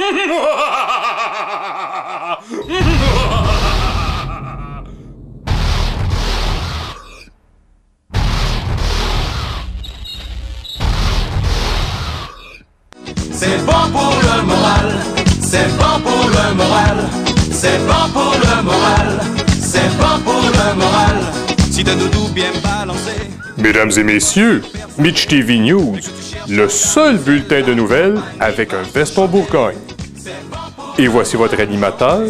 C'est bon pour le moral, c'est bon pour le moral, c'est bon pour le moral, c'est bon pour le moral. Si de doudou bien balancé. Mesdames et messieurs, Mitch TV News, le seul bulletin de nouvelles avec un veston Bourgogne. Et voici votre animateur,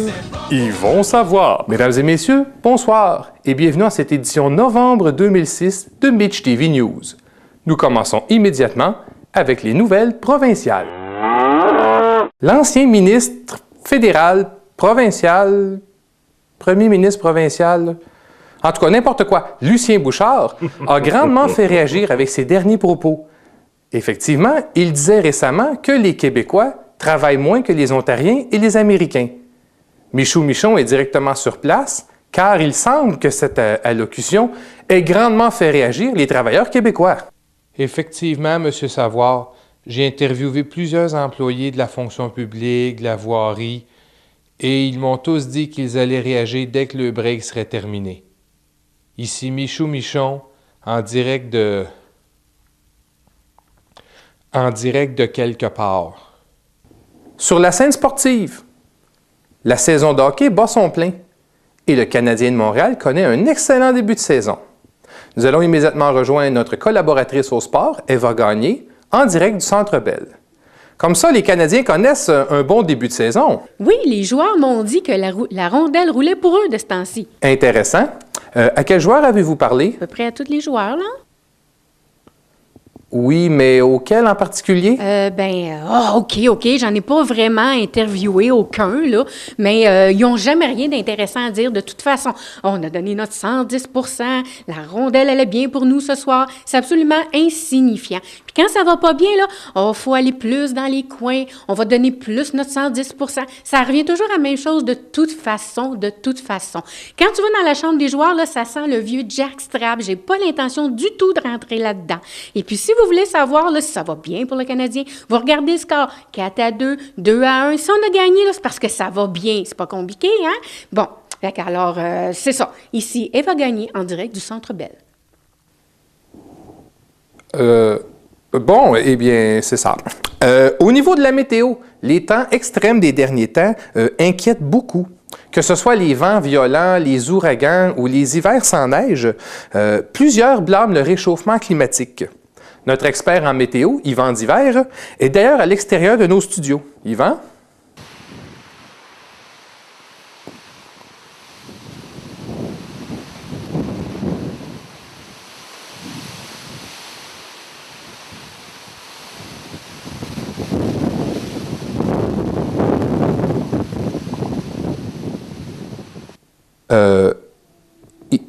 Yvon Savoie. Mesdames et messieurs, bonsoir et bienvenue à cette édition novembre 2006 de Mitch TV News. Nous commençons immédiatement avec les nouvelles provinciales. L'ancien ministre fédéral, provincial, premier ministre provincial, en tout cas n'importe quoi, Lucien Bouchard, a grandement fait réagir avec ses derniers propos. Effectivement, il disait récemment que les Québécois travaillent moins que les Ontariens et les Américains. Michou Michon est directement sur place, car il semble que cette allocution ait grandement fait réagir les travailleurs québécois. Effectivement, M. Savoie, j'ai interviewé plusieurs employés de la fonction publique, de la voirie, et ils m'ont tous dit qu'ils allaient réagir dès que le break serait terminé. Ici Michou Michon, en direct de quelque part. Sur la scène sportive, la saison de hockey bat son plein, et le Canadien de Montréal connaît un excellent début de saison. Nous allons immédiatement rejoindre notre collaboratrice au sport, Eva Gagné, en direct du Centre Bell. Comme ça, les Canadiens connaissent un bon début de saison. Oui, les joueurs m'ont dit que la rondelle roulait pour eux de ce temps-ci. Intéressant. À quel joueur avez-vous parlé? À peu près à tous les joueurs, là. Oui, mais auquel en particulier? OK, j'en ai pas vraiment interviewé aucun, là, mais ils n'ont jamais rien d'intéressant à dire de toute façon. On a donné notre 110 %, la rondelle, elle est bien pour nous ce soir. C'est absolument insignifiant. Puis quand ça va pas bien, là, faut aller plus dans les coins, on va donner plus notre 110 %. Ça revient toujours à la même chose de toute façon. Quand tu vas dans la chambre des joueurs, là, ça sent le vieux Jack Strap. J'ai pas l'intention du tout de rentrer là-dedans. Et puis si vous voulez savoir là, si ça va bien pour le Canadien, vous regardez le score 4-2, 2-1. Si on a gagné, là, c'est parce que ça va bien. C'est pas compliqué, hein? Bon, alors, c'est ça. Ici, Eva Gagné, en direct du Centre Bell. Bon, eh bien, c'est ça. Au niveau de la météo, les temps extrêmes des derniers temps inquiètent beaucoup. Que ce soit les vents violents, les ouragans ou les hivers sans neige, plusieurs blâment le réchauffement climatique. Notre expert en météo, Yvan Diver, est d'ailleurs à l'extérieur de nos studios. Yvan?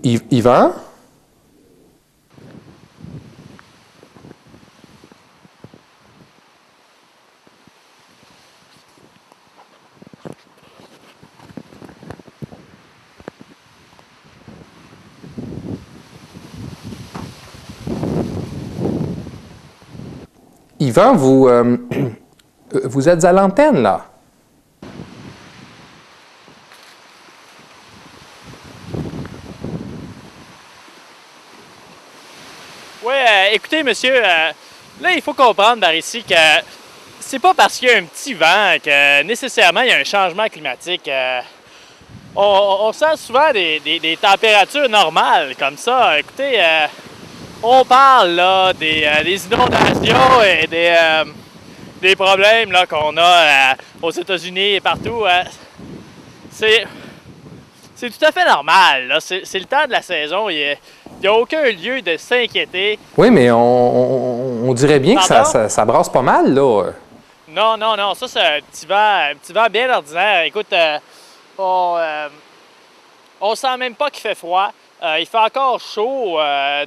Yvan? Yvan, vous êtes à l'antenne, là. Oui, écoutez, monsieur, là, il faut comprendre par ici que c'est pas parce qu'il y a un petit vent que nécessairement il y a un changement climatique. On sent souvent des températures normales comme ça. Écoutez, on parle là des inondations et des problèmes là, qu'on a aux États-Unis et partout. C'est tout à fait normal. Là. C'est le temps de la saison. Il n'y a aucun lieu de s'inquiéter. Oui, mais on dirait bien que ça brasse pas mal, là. Non. Ça, c'est un petit vent bien ordinaire. Écoute, on sent même pas qu'il fait froid. Il fait encore chaud.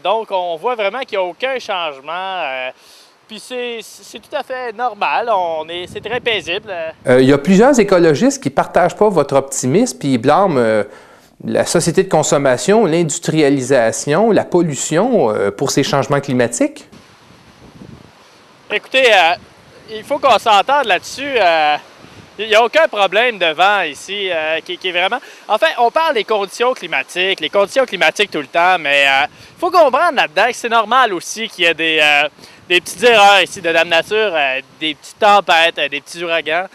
Donc, on voit vraiment qu'il n'y a aucun changement. Puis c'est tout à fait normal. C'est très paisible. Il y a plusieurs écologistes qui ne partagent pas votre optimisme puis ils blâment la société de consommation, l'industrialisation, la pollution pour ces changements climatiques. Écoutez, il faut qu'on s'entende là-dessus. Il n'y a aucun problème de vent ici qui est vraiment... En fait, on parle des conditions climatiques, les conditions climatiques tout le temps, mais il faut comprendre là-dedans que c'est normal aussi qu'il y ait des petites erreurs ici de Dame Nature, des petites tempêtes, des petits ouragans.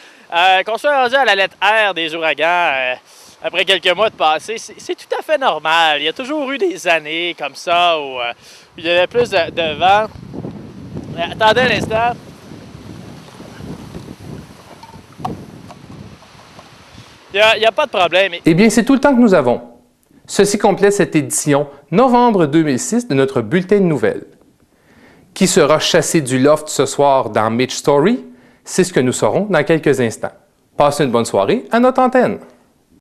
Qu'on soit rendu à la lettre R des ouragans après quelques mois de passé, c'est tout à fait normal. Il y a toujours eu des années comme ça où il y avait plus de vent. Attendez un instant. Il n'y a pas de problème. Eh bien, c'est tout le temps que nous avons. Ceci complète cette édition novembre 2006 de notre bulletin de nouvelles. Qui sera chassé du loft ce soir dans Mitch Story? C'est ce que nous saurons dans quelques instants. Passez une bonne soirée à notre antenne.